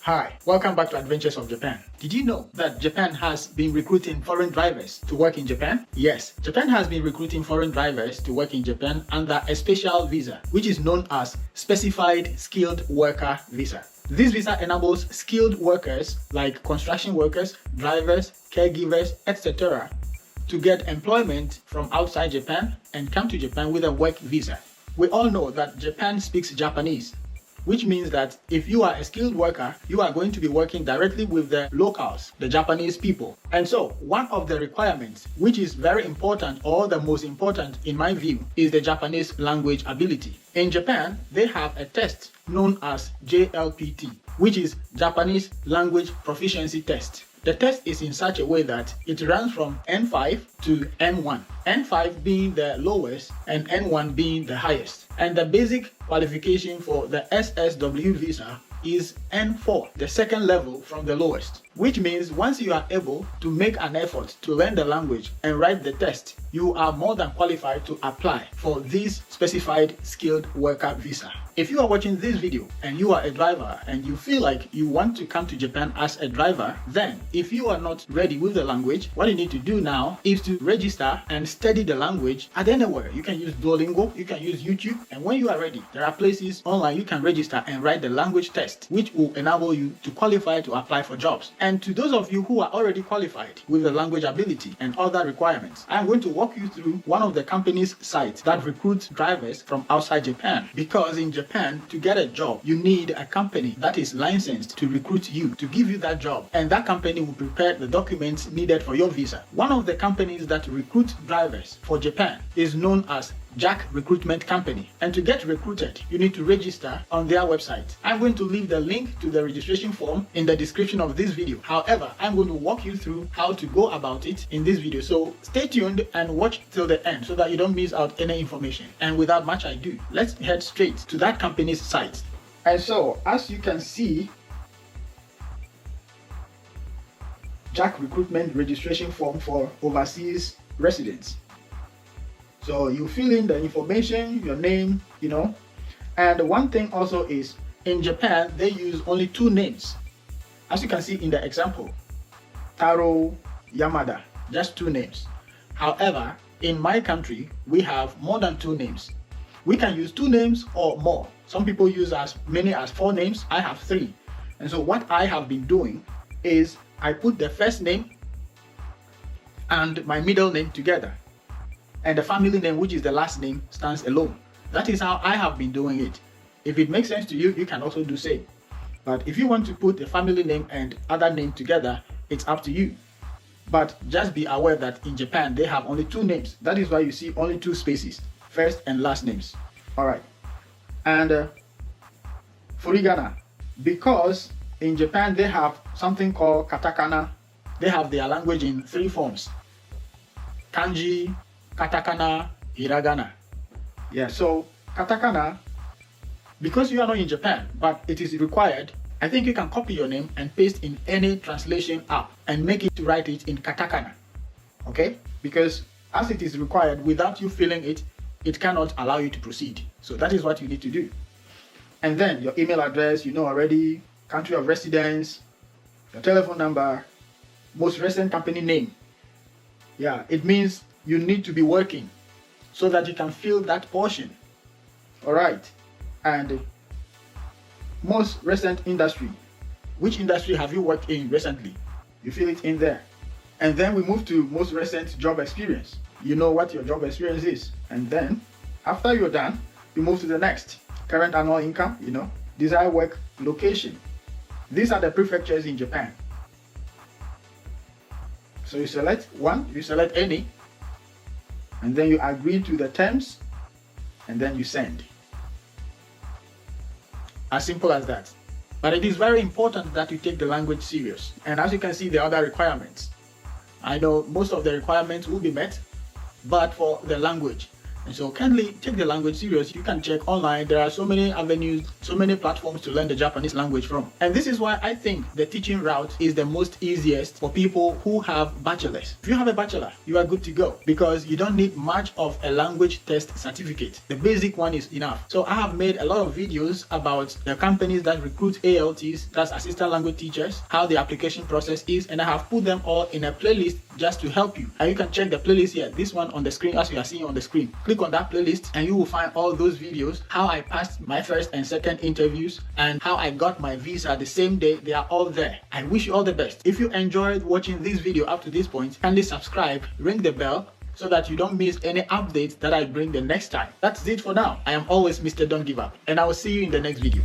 Hi, welcome back to Adventures of Japan. Did you know that Japan has been recruiting foreign drivers to work in Japan? Yes, Japan has been recruiting foreign drivers to work in Japan under a special visa, which is known as Specified Skilled Worker Visa. This visa enables skilled workers like construction workers, drivers, caregivers, etc. to get employment from outside Japan and come to Japan with a work visa. We all know that Japan speaks Japanese, which means that if you are a skilled worker, you are going to be working directly with the locals, the Japanese people. And so, one of the requirements, which is very important or the most important in my view, is the Japanese language ability. In Japan, they have a test known as JLPT, which is Japanese Language Proficiency Test. The test is in such a way that it runs from N5 to N1, N5 being the lowest and N1 being the highest. And the basic qualification for the SSW visa is N4, the second level from the lowest, which means once you are able to make an effort to learn the language and write the test, you are more than qualified to apply for this specified skilled worker visa. If you are watching this video and you are a driver and you feel like you want to come to Japan as a driver, then if you are not ready with the language, what you need to do now is to register and study the language at anywhere. You can use Duolingo, you can use YouTube, and when you are ready, there are places online you can register and write the language test, which will enable you to qualify to apply for jobs. And to those of you who are already qualified with the language ability and other requirements, I'm going to walk you through one of the company's sites that recruits drivers from outside Japan. Because in Japan, to get a job, you need a company that is licensed to recruit you, to give you that job, and that company will prepare the documents needed for your visa. One of the companies that recruit drivers for Japan is known as JAC Recruitment Company, and to get recruited you need to register on their website. I'm going to leave the link to the registration form in the description of this video. However, I'm going to walk you through how to go about it in this video, so stay tuned and watch till the end so that you don't miss out any information. And without much ado, let's head straight to that company's site. And so, as you can see, JAC Recruitment registration form for overseas residents. So you fill in the information, your name, and one thing also is, in Japan, they use only two names. As you can see in the example, Taro, Yamada, just two names. However, in my country, we have more than two names. We can use two names or more. Some people use as many as 4 names. I have 3. And so what I have been doing is I put the first name and my middle name together, and the family name, which is the last name, stands alone. That is how I have been doing it. If it makes sense to you, you can also do same. But if you want to put the family name and other name together, it's up to you. But just be aware that in Japan, they have only 2 names. That is why you see only 2 spaces, first and last names. Alright. And furigana, because in Japan, they have something called katakana. They have their language in 3 forms: kanji, katakana, hiragana. Yeah, so katakana, because you are not in Japan, but it is required, I think you can copy your name and paste in any translation app and make it to write it in katakana. Okay? Because as it is required, without you filling it, it cannot allow you to proceed. So that is what you need to do. And then your email address, already, country of residence, your telephone number, most recent company name. Yeah, it means you need to be working so that you can fill that portion. Alright. And most recent industry. Which industry have you worked in recently? You fill it in there. And then we move to most recent job experience. You know what your job experience is. And then after you're done, you move to the next. Current annual income, desired work location. These are the prefectures in Japan. So you select one, you select any, and then you agree to the terms, and then you send. As simple as that. But it is very important that you take the language serious. And as you can see, the other requirements. I know most of the requirements will be met, but for the language. And so kindly take the language serious. You can check online. There are so many avenues, so many platforms to learn the Japanese language from. And this is why I think the teaching route is the most easiest for people who have bachelors. If you have a bachelor, you are good to go because you don't need much of a language test certificate. The basic one is enough. So I have made a lot of videos about the companies that recruit ALTs, that's assistant language teachers, how the application process is, and I have put them all in a playlist just to help you. And you can check the playlist here, this one on the screen, as you are seeing on the screen. Click on that playlist and you will find all those videos, how I passed my first and second interviews and how I got my visa the same day. They are all there. I wish you all the best. If you enjoyed watching this video up to this point, kindly subscribe, ring the bell so that you don't miss any updates that I bring the next time. That's it for now. I am always Mr. Don't Give Up, and I will see you in the next video.